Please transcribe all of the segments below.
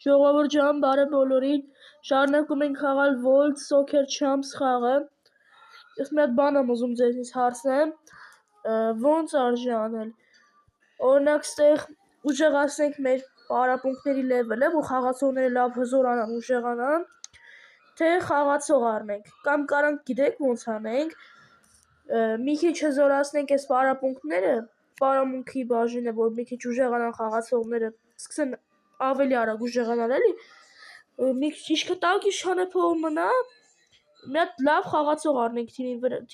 Ժողովուրդ ջան, բարև բոլորին, շարունակում ենք խաղալ Volt Soccer Champs խաղը։ Ես մի հատ բան եմ ուզում ձեզնից հարցնեմ, ոնց արժի անել։ Օրինակ, ստեղ ուժեղացնենք մեր պարապմունքների լեվելը, որ խաղացողները լավ հզորանան, ուժեղանան, թե խաղացող առնենք, կամ կարանք գիտեք ոնց անենք, մի քիչ հզորացնենք այս պարապմունքները, պարամունքի բաժինը, որ մի քիչ ուժեղանան խաղացողները, սկսեն ավելի արագ ուժեղանալ էլի, մի քիչ կտակ իշխանը փող մնա, մի հատ լավ խաղացող առնենք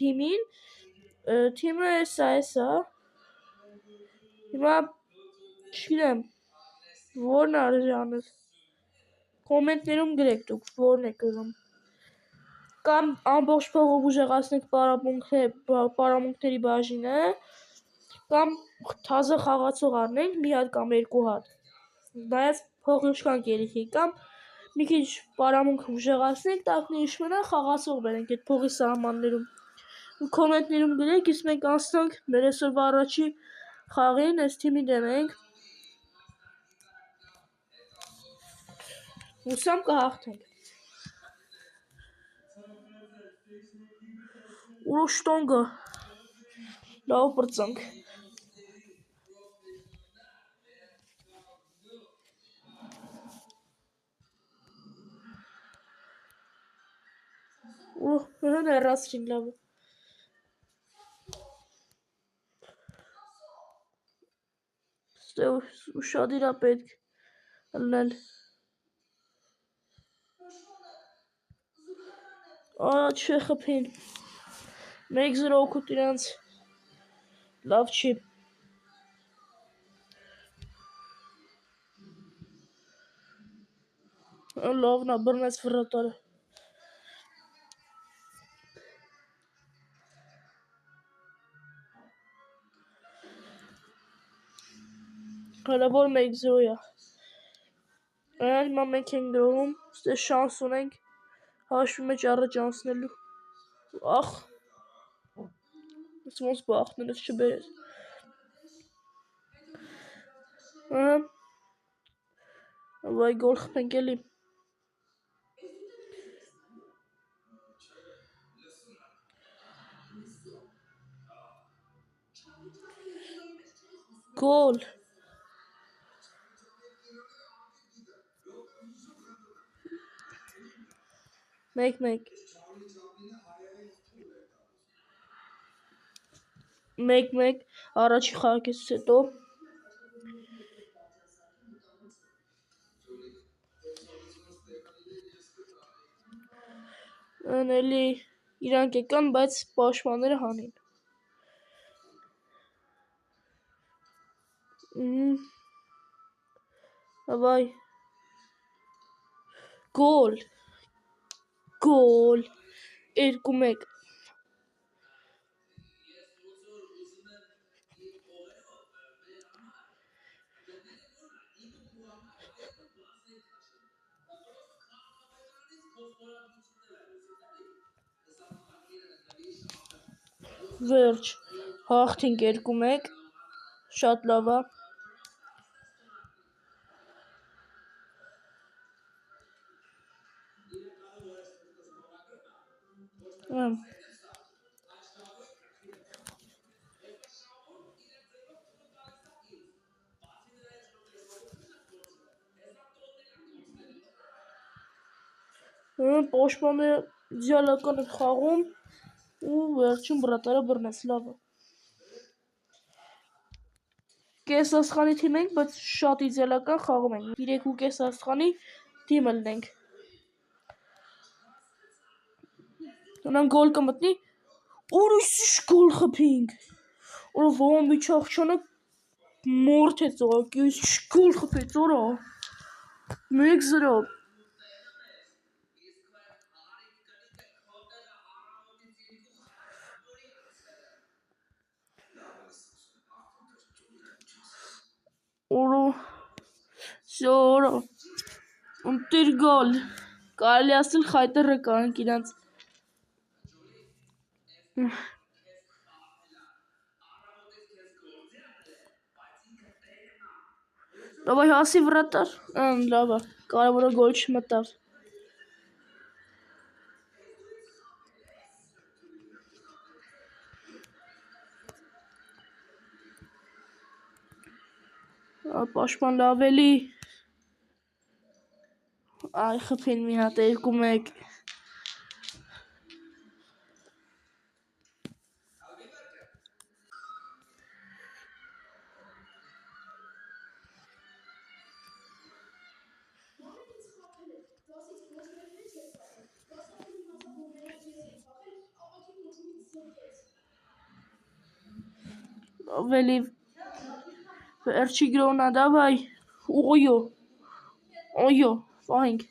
թիմին, թիմը էսա, հիմա չգիտեմ, որն արժի անել, կոմենտներում գրեք դուք, որն եք ուզում, կամ ամբողջ փողով ուժեղացնենք պարամունքների բաժինը, կամ թազը խաղացող առնենք, մի հատ կամ երկու հատ, նայած փողը ինչքան կերիքի, կամ մի քիչ պարամունքը ուժեղացնենք, տակն ինչ մնա, խաղացող բերենք այդ փողի սահմաններում, կոմենտներում գրեք, իսկ մենք անցնենք մեր այսօրվա առաջի խաղին, այս թիմի դեմ ենք, հուսամ կհաղթենք, ուշտոնգը, լավ պրծանք, հն հեռացրին լավը, ուշադիրա պետք լնել, չէ խփին, 1-0 օգուտ իրանց, լավ չի, լավն է, բռնեց վրատարը, հələ որ 1-0-յա, հիմա մենք ենք գրոհում, ստե շանս ունենք, հաշվի մեջ առաջ անցնելու, ախ, ոնց բախտն ես չբերես, վայ գոլ խփենք էլի, գոլ, 1-1, 1-1, առաջի խաղակեսից հետո, էլի իրանք եկան, բայց պաշտպանները հանին, վայ, գոլ, 2-1, վերջ, հաղթինք 2-1, շատ լավ է, պաշտպանները իդեալական են խաղում, ու վերջում վրատարը բռնեց, լավը, կես աստղանի թիմ ենք, բայց շատ իդեալական խաղում ենք, 3.5 աստղանի թիմ լնենք, նրան գոլ կմտնի, ուրիշ գոլ խփինք, որ ոմբիչ աղջանը մորթեց ուղղակի, ինչ գոլ խփեց, օրա, 1-0, օրա, ընտիր գոլ, կարելի ասել խայտերը կանք իրանց, Լավ այ հասի վրատար։ Լավ է, կարևորը գոլ չմտավ։ Պաշտպան լավ էլի։ Այ խփին մի հատ 2-1։ Ավելի վերջի գրոնա, դավայ։ Օյո։ Ֆայնք։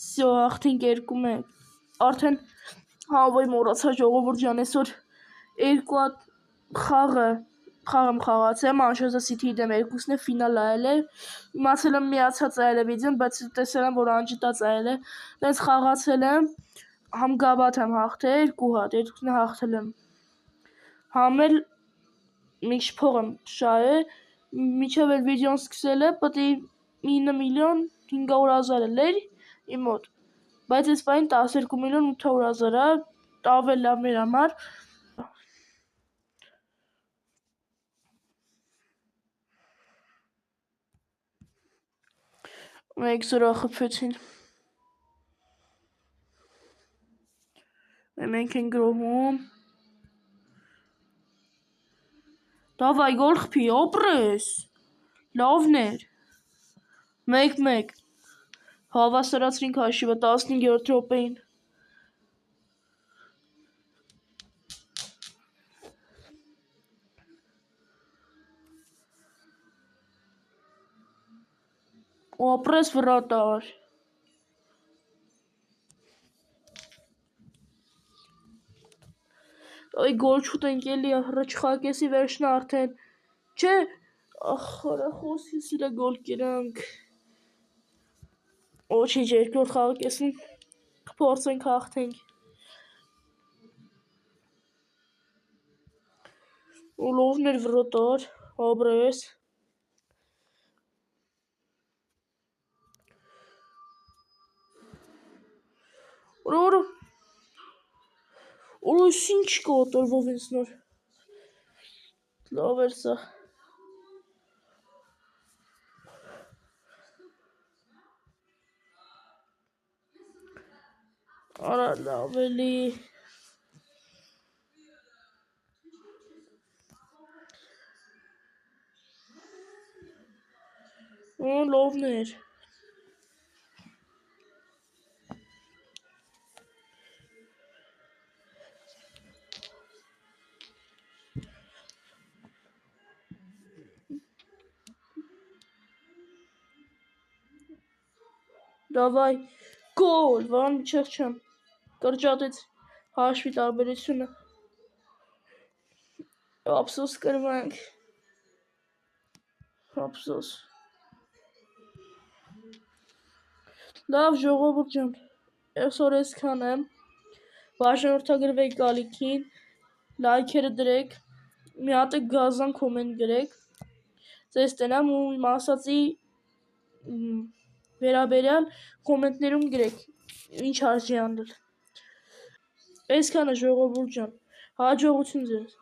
Всё, հաղթենք 2-1։ Արդեն հավոյ մոռացա ժողովուրդ ջան, այսօր 2 հատ խաղը խաղացել, Manchester City-ի դեմ 2-ն է ֆինալ այել է։ Իմացել եմ միացած այել է վիդեոն, բայց տեսել եմ, որ անջտած այել է։ Դες խաղացել եմ, համ գավաթ եմ հաղթել 2 հատ, 2-ն հաղթել եմ։ Համ էլ մի քիչ փող եմ շահել, մինչև էլ վիդեոն սկսել է, պետք է 9 միլիոն 500 հազար էր իմ մոտ, բայց այս պահին 12 միլիոն 800 հազար է, ավելի լավ մեր համար։ Մեկ զրո խփեցին։ Մենք ենք գրոհում։ Դավայ գոլ խփի, ապրես։ Լավն էր։ 1-1։ Հավասարացրինք հաշիվը 15-րդ րոպեին։ Ապրես վրատար։ Այ գոլ չուտենք էլի, ռչխակեսի վերջն արդեն։ Չէ, խորախոսի սիրը գոլ կրանք։ Ոչինչ, երկրորդ խաղը կեսին կփորձենք հաղթենք։ Լովն էր վրատար, ապրես։ Օրս ինչ կա տրվով ինձ նոր։ Լավ էր սա։ Արա լավ էլի։ Լովն էր։ Դավայ, գոլ, վան չեմ, կրճատեց հաշվի տարբերությունը, ապսոս կրվանք, ապսոս, լավ ժողովուրդ ջան, այսօր այսքան եմ, բաժանորդագրվեք գալիքին, լայքերը դրեք, մի հատ գազան կոմենտ գրեք, ձեզ տնամ ու իմ ասացի վերաբերյալ կոմենտներում գրեք, ինչ արժի անել։ Այսքանը ժողովուրդ ջան, հաջողություն ձեզ։